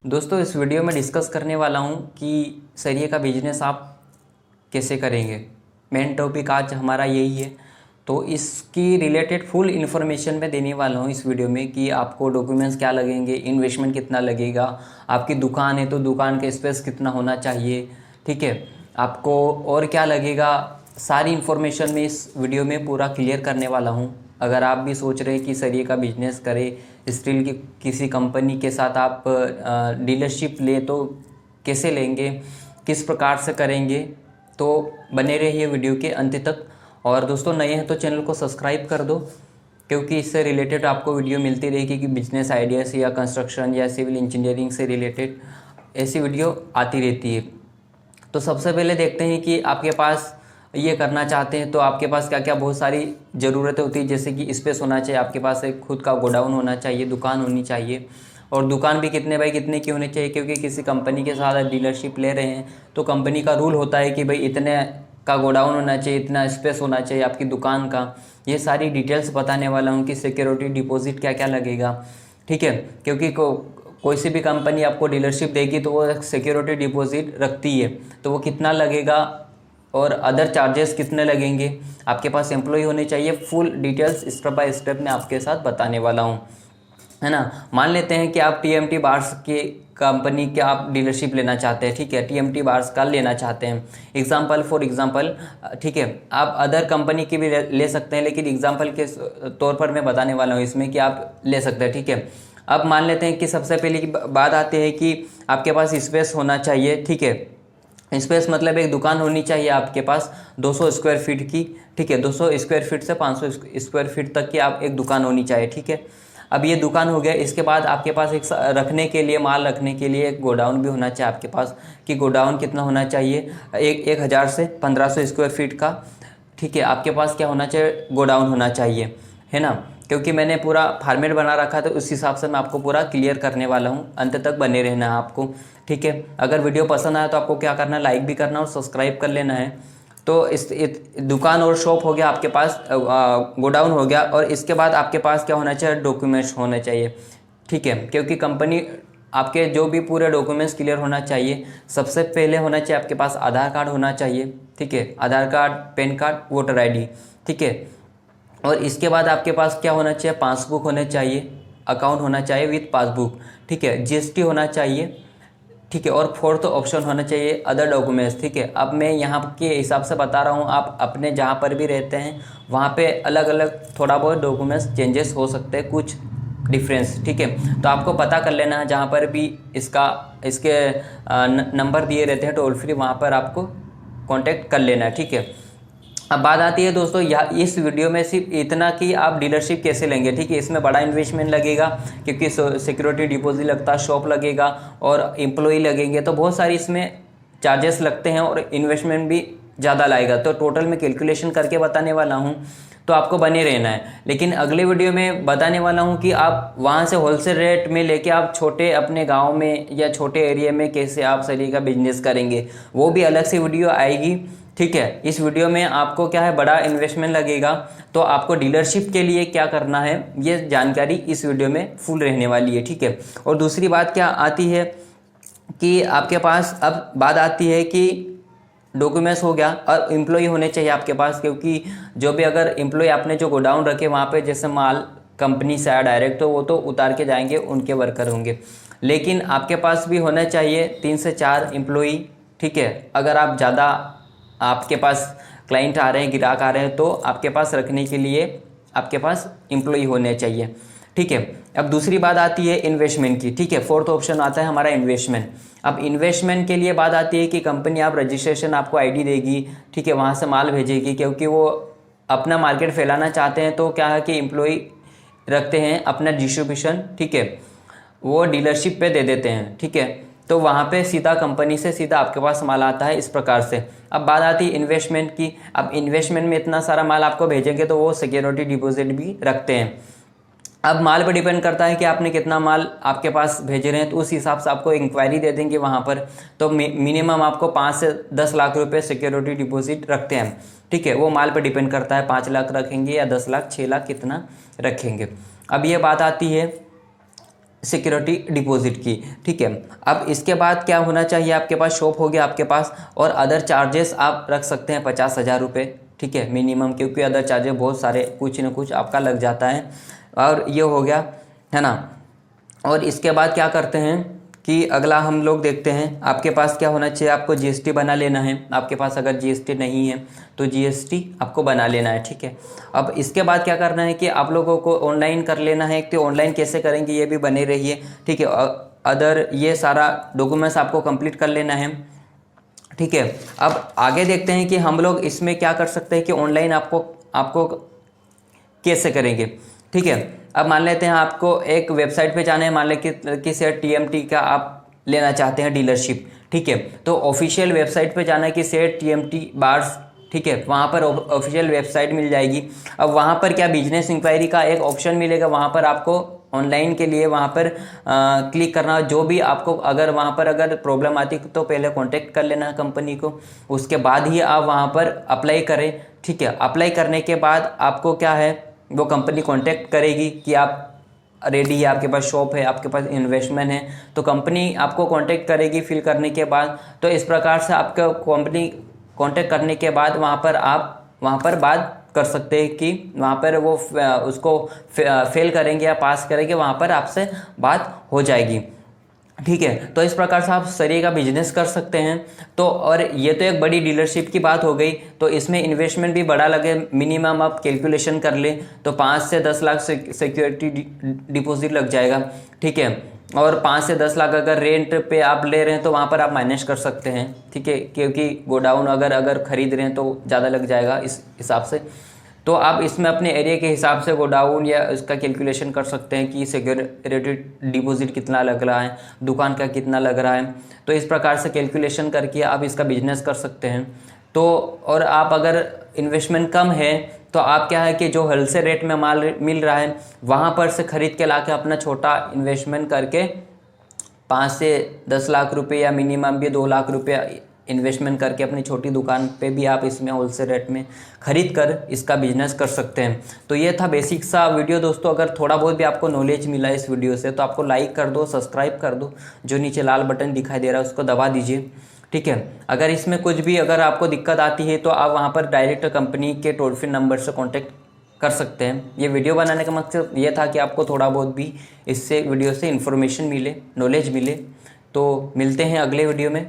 दोस्तों इस वीडियो में डिस्कस करने वाला हूँ कि सरिये का बिजनेस आप कैसे करेंगे। मेन टॉपिक आज हमारा यही है, तो इसकी रिलेटेड फुल इन्फॉर्मेशन मैं देने वाला हूँ इस वीडियो में कि आपको डॉक्यूमेंट्स क्या लगेंगे, इन्वेस्टमेंट कितना लगेगा, आपकी दुकान है तो दुकान का स्पेस कितना होना चाहिए, ठीक है, आपको और क्या लगेगा। सारी इन्फॉर्मेशन मैं इस वीडियो में पूरा क्लियर करने वाला हूँ। अगर आप भी सोच रहे हैं कि सरिये का बिजनेस करें, स्टील की किसी कंपनी के साथ आप डीलरशिप ले तो कैसे लेंगे, किस प्रकार से करेंगे, तो बने रहिए वीडियो के अंत तक। और दोस्तों नए हैं तो चैनल को सब्सक्राइब कर दो, क्योंकि इससे रिलेटेड आपको वीडियो मिलती रहेगी कि बिजनेस आइडियाज़ या कंस्ट्रक्शन या सिविल इंजीनियरिंग से रिलेटेड ऐसी वीडियो आती रहती है। तो सबसे पहले देखते हैं कि आपके पास ये करना चाहते हैं तो आपके पास क्या क्या बहुत सारी ज़रूरतें होती है। जैसे कि स्पेस होना चाहिए, आपके पास एक खुद का गोडाउन होना चाहिए, दुकान होनी चाहिए, और दुकान भी कितने बाई कितने की होनी चाहिए, क्योंकि किसी कंपनी के साथ डीलरशिप ले रहे हैं तो कंपनी का रूल होता है कि भाई इतने का गोडाउन होना चाहिए, इतना स्पेस होना चाहिए आपकी दुकान का। ये सारी डिटेल्स बताने वाला हूँ कि सिक्योरिटी डिपॉजिट क्या क्या लगेगा, ठीक है, क्योंकि कोई सी भी कंपनी आपको डीलरशिप देगी तो वो सिक्योरिटी डिपॉजिट रखती है, तो वो कितना लगेगा और अदर चार्जेस कितने लगेंगे। आपके पास एम्प्लॉय होने चाहिए। Full details step by step मैं आपके साथ बताने वाला हूँ, है ना। मान लेते हैं कि आप टीएमटी बार्स की कंपनी के आप डीलरशिप लेना चाहते हैं, ठीक है, टीएमटी बार्स का लेना चाहते हैं एग्जांपल फॉर एग्जांपल, ठीक है। आप अदर कंपनी की भी ले सकते हैं, लेकिन एग्जांपल के तौर पर मैं बताने वाला हूँ इसमें कि आप ले सकते हैं, ठीक है। अब मान लेते हैं कि सबसे पहले की बात आती है कि आपके पास स्पेस होना चाहिए, ठीक है। स्पेस मतलब एक दुकान होनी चाहिए आपके पास 200 स्क्वायर फीट की, ठीक है, 200 स्क्वायर फीट से 500 स्क्वायर फीट तक की आप एक दुकान होनी चाहिए, ठीक है। अब ये दुकान हो गया, इसके बाद आपके पास एक रखने के लिए, माल रखने के लिए एक गोडाउन भी होना चाहिए आपके पास। कि गोडाउन कितना होना चाहिए, 1000 से 1500 स्क्वायर फीट का, ठीक है, आपके पास क्या होना चाहिए, गोडाउन होना चाहिए, है ना। क्योंकि मैंने पूरा फॉर्मेट बना रखा था, उस हिसाब से मैं आपको पूरा क्लियर करने वाला हूँ, अंत तक बने रहना है आपको, ठीक है। अगर वीडियो पसंद आया तो आपको क्या करना है, लाइक भी करना और सब्सक्राइब कर लेना है। तो इस दुकान और शॉप हो गया आपके पास, गोडाउन हो गया, और इसके बाद आपके पास क्या होना चाहिए, डॉक्यूमेंट्स होने चाहिए, ठीक है, क्योंकि कंपनी आपके जो भी पूरे डॉक्यूमेंट्स क्लियर होना चाहिए। सबसे पहले होना चाहिए आपके पास आधार कार्ड होना चाहिए, ठीक है, Aadhaar card, PAN card, voter ID, ठीक है। और इसके बाद आपके पास क्या होना चाहिए, पासबुक होने चाहिए, अकाउंट होना चाहिए विथ पासबुक, ठीक है, जीएसटी होना चाहिए, ठीक है। और फोर्थ ऑप्शन होना चाहिए अदर डॉक्यूमेंट्स, ठीक है। अब मैं यहाँ के हिसाब से बता रहा हूँ, आप अपने जहाँ पर भी रहते हैं वहाँ पे अलग अलग थोड़ा बहुत डॉक्यूमेंट्स चेंजेस हो सकते हैं, कुछ डिफरेंस, ठीक है। तो आपको पता कर लेना है, जहाँ पर भी इसके नंबर दिए रहते हैं टोल फ्री, वहाँ पर आपको कॉन्टेक्ट कर लेना है, ठीक है। अब बात आती है दोस्तों इस वीडियो में सिर्फ इतना कि आप डीलरशिप कैसे लेंगे, ठीक है। इसमें बड़ा इन्वेस्टमेंट लगेगा, क्योंकि सिक्योरिटी डिपॉजिट लगता है, शॉप लगेगा और एम्प्लॉय लगेंगे, तो बहुत सारी इसमें चार्जेस लगते हैं और इन्वेस्टमेंट भी ज़्यादा लाएगा। तो टोटल मैं कैलकुलेशन करके बताने वाला हूँ, तो आपको बने रहना है। लेकिन अगले वीडियो में बताने वाला हूँ कि आप वहाँ से होलसेल रेट में लेके आप छोटे अपने गाँव में या छोटे एरिया में कैसे आप सरिये का बिजनेस करेंगे, वो भी अलग से वीडियो आएगी, ठीक है। इस वीडियो में आपको क्या है, बड़ा इन्वेस्टमेंट लगेगा, तो आपको डीलरशिप के लिए क्या करना है, ये जानकारी इस वीडियो में फुल रहने वाली है, ठीक है। और दूसरी बात क्या आती है कि आपके पास अब बात आती है कि डॉक्यूमेंट्स हो गया और एम्प्लॉय होने चाहिए आपके पास, क्योंकि जो भी अगर एम्प्लॉय आपने जो गोडाउन रखे वहाँ पे जैसे माल कंपनी से आया डायरेक्ट, तो वो तो उतार के जाएंगे, उनके वर्कर होंगे। लेकिन आपके पास भी होना चाहिए 3 से 4 एम्प्लॉय, ठीक है। अगर आप ज़्यादा आपके पास क्लाइंट आ रहे हैं, ग्राहक आ रहे हैं, तो आपके पास रखने के लिए आपके पास एम्प्लॉय होने चाहिए, ठीक है। अब दूसरी बात आती है इन्वेस्टमेंट की, ठीक है, फोर्थ ऑप्शन आता है हमारा इन्वेस्टमेंट। अब इन्वेस्टमेंट के लिए बात आती है कि कंपनी आप रजिस्ट्रेशन आपको आईडी देगी, ठीक है, वहाँ से माल भेजेगी, क्योंकि वो अपना मार्केट फैलाना चाहते हैं, तो क्या है कि एम्प्लॉय रखते हैं अपना डिस्ट्रीब्यूशन, ठीक है, वो डीलरशिप पे दे देते हैं, ठीक है। तो वहाँ पे सीधा कंपनी से सीधा आपके पास माल आता है, इस प्रकार से। अब बात आती है इन्वेस्टमेंट की। अब इन्वेस्टमेंट में इतना सारा माल आपको भेजेंगे तो वो सिक्योरिटी डिपॉजिट भी रखते हैं। अब माल पर डिपेंड करता है कि आपने कितना माल आपके पास भेज रहे हैं, तो उस हिसाब से आपको इंक्वायरी दे देंगे वहाँ पर। तो मिनिमम आपको 5 से 10 लाख रुपए सिक्योरिटी डिपॉजिट रखते हैं, ठीक है। वो माल पर डिपेंड करता है, 5 लाख रखेंगे या 10 लाख, 6 लाख, कितना रखेंगे। अब ये बात आती है सिक्योरिटी डिपॉजिट की। ठीक है, अब इसके बाद क्या होना चाहिए, आपके पास शॉप हो गया आपके पास, और अदर चार्जेस आप रख सकते हैं 50,000 रुपये। ठीक है, मिनिमम, क्योंकि अदर चार्जेस बहुत सारे कुछ न कुछ आपका लग जाता है। और ये हो गया, है ना। और इसके बाद क्या करते हैं कि अगला हम लोग देखते हैं, आपके पास क्या होना चाहिए, आपको जीएसटी बना लेना है। आपके पास अगर जीएसटी नहीं है तो जीएसटी आपको बना लेना है। ठीक है, अब इसके बाद क्या करना है कि आप लोगों को ऑनलाइन कर लेना है। तो ऑनलाइन कैसे करेंगे ये भी बने रहिए। ठीक है, अदर ये सारा डॉक्यूमेंट्स आपको कंप्लीट कर लेना है। ठीक है, अब आगे देखते हैं कि हम लोग इसमें क्या कर सकते हैं कि ऑनलाइन आपको कैसे करेंगे। ठीक है, अब मान लेते हैं आपको एक वेबसाइट पे जाना है, मान लें कि किसी टीएमटी का आप लेना चाहते हैं डीलरशिप। ठीक है, तो ऑफिशियल वेबसाइट पे जाना है कि सेट टीएमटी बार्स। ठीक है, वहाँ पर ऑफिशियल वेबसाइट मिल जाएगी। अब वहाँ पर क्या बिजनेस इंक्वायरी का एक ऑप्शन मिलेगा, वहाँ पर आपको ऑनलाइन के लिए वहाँ पर क्लिक करना। जो भी आपको अगर वहाँ पर अगर प्रॉब्लम आती तो पहले कांटेक्ट कर लेना कंपनी को, उसके बाद ही आप वहाँ पर अप्लाई करें। ठीक है, अप्लाई करने के बाद आपको क्या है, वो कंपनी कांटेक्ट करेगी कि आप रेडी है, आपके पास शॉप है, आपके पास इन्वेस्टमेंट है, तो कंपनी आपको कांटेक्ट करेगी फिल करने के बाद। तो इस प्रकार से आपका कंपनी कांटेक्ट करने के बाद वहाँ पर आप वहाँ पर बात कर सकते हैं कि वहाँ पर वो उसको फेल करेंगे या पास करेंगे, वहाँ पर आपसे बात हो जाएगी। ठीक है, तो इस प्रकार से आप सरिये का बिजनेस कर सकते हैं। तो और ये तो एक बड़ी डीलरशिप की बात हो गई। तो इसमें इन्वेस्टमेंट भी बड़ा लगे, मिनिमम आप कैलकुलेशन कर ले तो 5 से 10 लाख सिक्योरिटी डिपॉजिट लग जाएगा। ठीक है, और 5 से 10 लाख अगर रेंट पे आप ले रहे हैं तो वहाँ पर आप माइनस कर सकते हैं। ठीक है, क्योंकि गोडाउन अगर खरीद रहे हैं तो ज़्यादा लग जाएगा इस हिसाब से। तो आप इसमें अपने एरिया के हिसाब से गोडाउन या इसका कैलकुलेशन कर सकते हैं कि सिक्योरिटी डिपॉजिट कितना लग रहा है, दुकान का कितना लग रहा है। तो इस प्रकार से कैलकुलेशन करके आप इसका बिजनेस कर सकते हैं। तो और आप अगर इन्वेस्टमेंट कम है तो आप क्या है कि जो होलसेल रेट में माल मिल रहा है वहाँ पर से ख़रीद के लाके अपना छोटा इन्वेस्टमेंट करके 5 से 10 लाख रुपए या मिनिमम भी 2 लाख रुपये इन्वेस्टमेंट करके अपनी छोटी दुकान पे भी आप इसमें होलसेल रेट में ख़रीद कर इसका बिजनेस कर सकते हैं। तो ये था बेसिक सा वीडियो दोस्तों। अगर थोड़ा बहुत भी आपको नॉलेज मिला इस वीडियो से तो आपको लाइक कर दो, सब्सक्राइब कर दो, जो नीचे लाल बटन दिखाई दे रहा है उसको दबा दीजिए। ठीक है, अगर इसमें कुछ भी अगर आपको दिक्कत आती है तो आप वहाँ पर डायरेक्ट कंपनी के टोल फ्री नंबर से कॉन्टैक्ट कर सकते हैं। ये वीडियो बनाने का मकसद ये था कि आपको थोड़ा बहुत भी इससे वीडियो से इन्फॉर्मेशन मिले, नॉलेज मिले। तो मिलते हैं अगले वीडियो में।